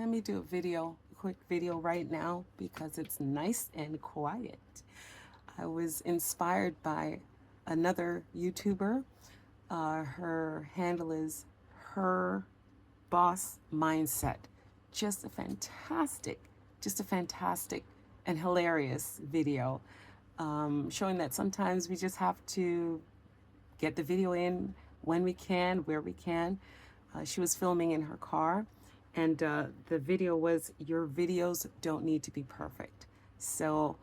let me do a quick video right now because it's nice and quiet. I was inspired by another YouTuber. Her handle is Her Boss Mindset. Just a fantastic and hilarious video, showing that sometimes we just have to get the video in when we can, where we can. She was filming in her car, and the video was, your videos don't need to be perfect. So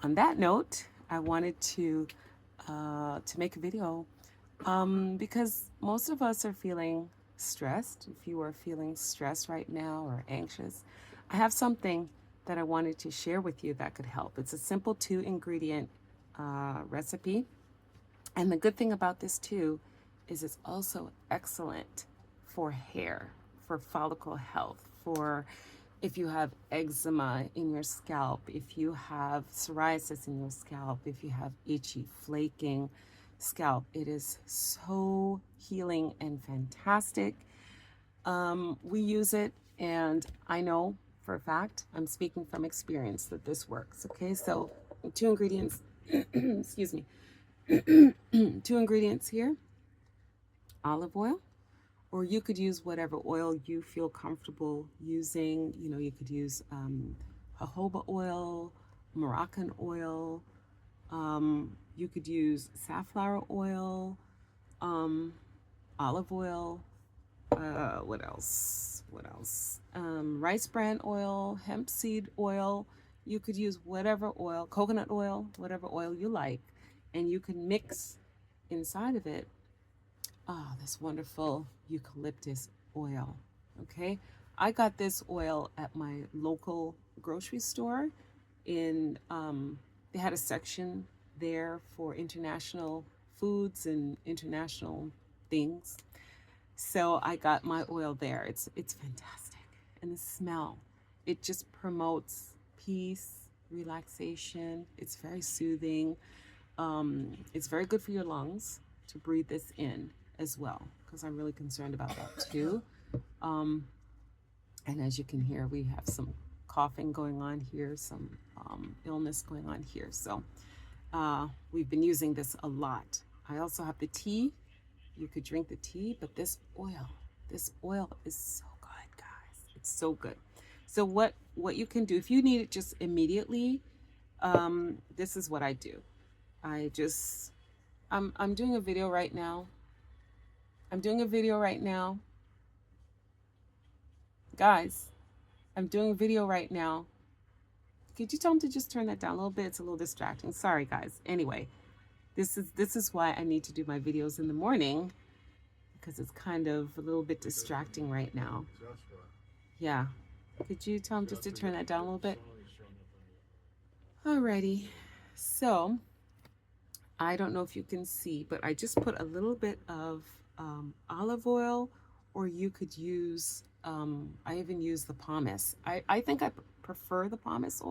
on that note, I wanted to make a video because most of us are feeling stressed. If you are feeling stressed right now or anxious, I have something that I wanted to share with you that could help. It's a simple 2-ingredient recipe. And the good thing about this too is it's also excellent for hair, for follicle health, for if you have eczema in your scalp, if you have psoriasis in your scalp, if you have itchy, flaking scalp. It is so healing and fantastic. We use it, and I know for a fact, I'm speaking from experience, that this works. Okay, so 2 ingredients, excuse me, 2 ingredients here: olive oil, or you could use whatever oil you feel comfortable using. You know, you could use jojoba oil, Moroccan oil, you could use safflower oil, olive oil, what else? Rice bran oil, hemp seed oil. You could use whatever oil, coconut oil, whatever oil you like, and you can mix inside of it this wonderful eucalyptus oil. Okay, I got this oil at my local grocery store. They had a section there for international foods and international things. So I got my oil there. It's fantastic. And the smell, it just promotes peace, relaxation. It's very soothing. It's very good for your lungs to breathe this in as well, because I'm really concerned about that too. And as you can hear, we have some coughing going on here, some illness going on here. So we've been using this a lot. I also have the tea. You could drink the tea, but this oil is so good, guys. It's so good. So what you can do if you need it just immediately, this is what I do. I'm doing a video right now. Guys, I'm doing a video right now. Could you tell them to just turn that down a little bit? It's a little distracting. Sorry, guys. Anyway, this is why I need to do my videos in the morning, because it's kind of a little bit distracting right now. Yeah. Could you tell them just to turn that down a little bit? Alrighty. So, I don't know if you can see, but I just put a little bit of olive oil, or you could use, I even use the pomace. I think I prefer the pomace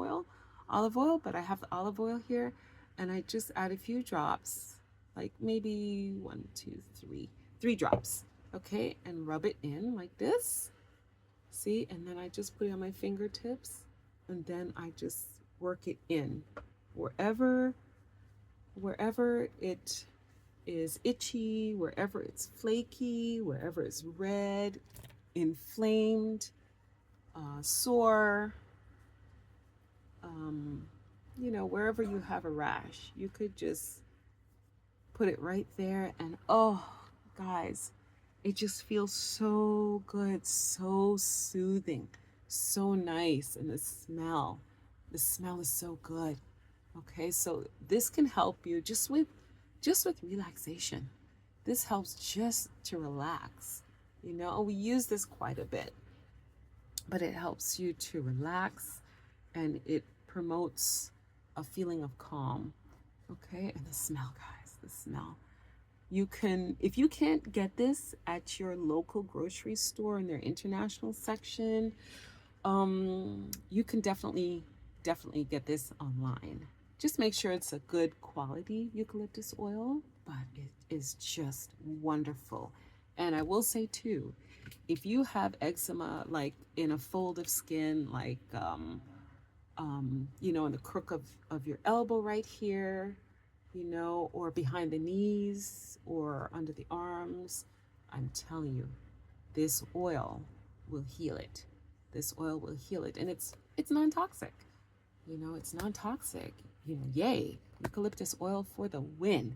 olive oil, but I have the olive oil here, and I just add a few drops, like maybe 1, 2, 3 drops, okay, and rub it in like this. See, and then I just put it on my fingertips, and then I just work it in wherever it is itchy, wherever it's flaky, wherever it's red, inflamed, sore, wherever you have a rash, you could just put it right there, and oh, guys, it just feels so good, so soothing, so nice. And the smell is so good. Okay, so this can help you just with relaxation. This helps just to relax. We use this quite a bit, but it helps you to relax, and it promotes a feeling of calm. Okay, and the smell, guys, the smell. You can, if you can't get this at your local grocery store in their international section, you can definitely get this online. Just make sure it's a good quality eucalyptus oil, but it is just wonderful. And I will say too, if you have eczema like in a fold of skin, like you know, in the crook of your elbow right here, you know, or behind the knees or under the arms, I'm telling you, this oil will heal it. This oil will heal it. And it's non-toxic. You know, it's non-toxic. You know, yay. Eucalyptus oil for the win.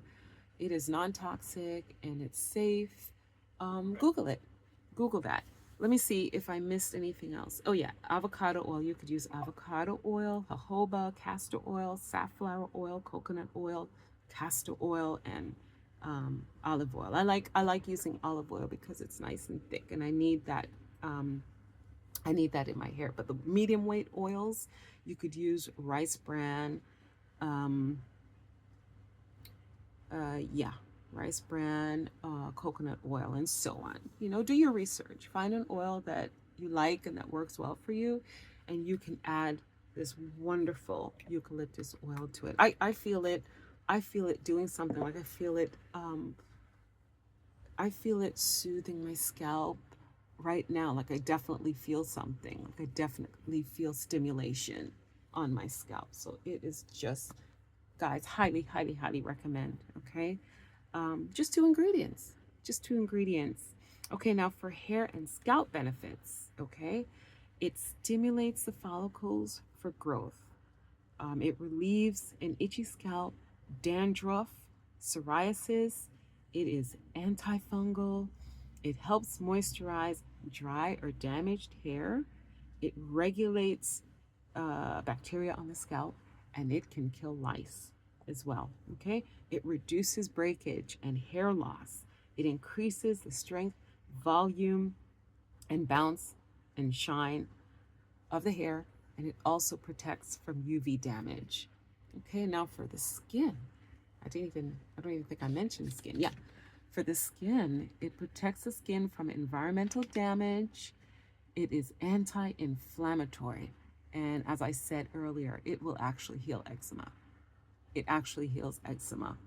It is non-toxic and it's safe. Google it. Google that. Let me see if I missed anything else. Oh yeah, avocado oil. You could use avocado oil, jojoba, castor oil, safflower oil, coconut oil, castor oil, and olive oil. I like using olive oil because it's nice and thick, and I need that. I need that in my hair. But the medium weight oils, you could use rice bran. Yeah, rice bran, coconut oil, and so on. You know, do your research. Find an oil that you like and that works well for you, and you can add this wonderful eucalyptus oil to it. I feel it. I feel it doing something. Like I feel it soothing my scalp right now. Like I definitely feel something. Like I definitely feel stimulation on my scalp. So it is just, guys, highly, highly, highly recommend. Okay. Just 2 ingredients. Just 2 ingredients. Okay, now for hair and scalp benefits. Okay. It stimulates the follicles for growth. It relieves an itchy scalp, dandruff, psoriasis. It is antifungal. It helps moisturize dry or damaged hair. It regulates bacteria on the scalp, and it can kill lice as well. Okay, it reduces breakage and hair loss. It increases the strength, volume, and bounce and shine of the hair, and it also protects from UV damage. Okay, now for the skin, I don't even think I mentioned skin. Yeah, for the skin, it protects the skin from environmental damage. It is anti-inflammatory, and as I said earlier, it will actually heal eczema. It actually heals eczema,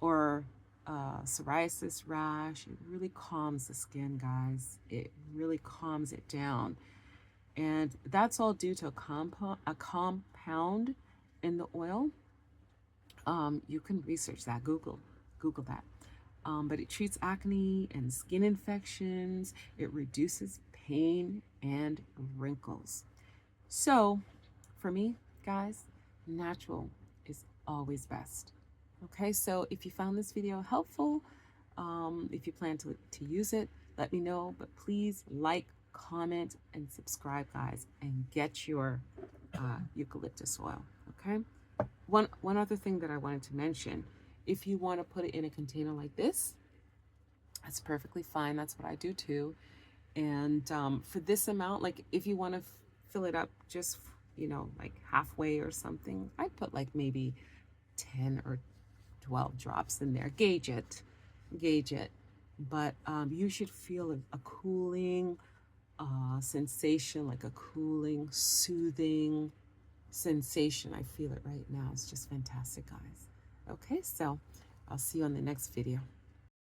or psoriasis rash. It really calms the skin, guys. It really calms it down. And that's all due to a compound in the oil. You can research that, Google that. But it treats acne and skin infections. It reduces pain and wrinkles. So for me, guys, natural is always best. Okay, so if you found this video helpful, if you plan to use it, let me know. But please like, comment, and subscribe, guys, and get your eucalyptus oil. Okay. One other thing that I wanted to mention: if you want to put it in a container like this, that's perfectly fine. That's what I do too. And for this amount, like if you want to fill it up just, you know, like halfway or something, I'd put like maybe 10 or 12 drops in there. Gauge it. But you should feel a cooling sensation, like a cooling, soothing sensation. I feel it right now. It's just fantastic, guys. Okay, so I'll see you on the next video.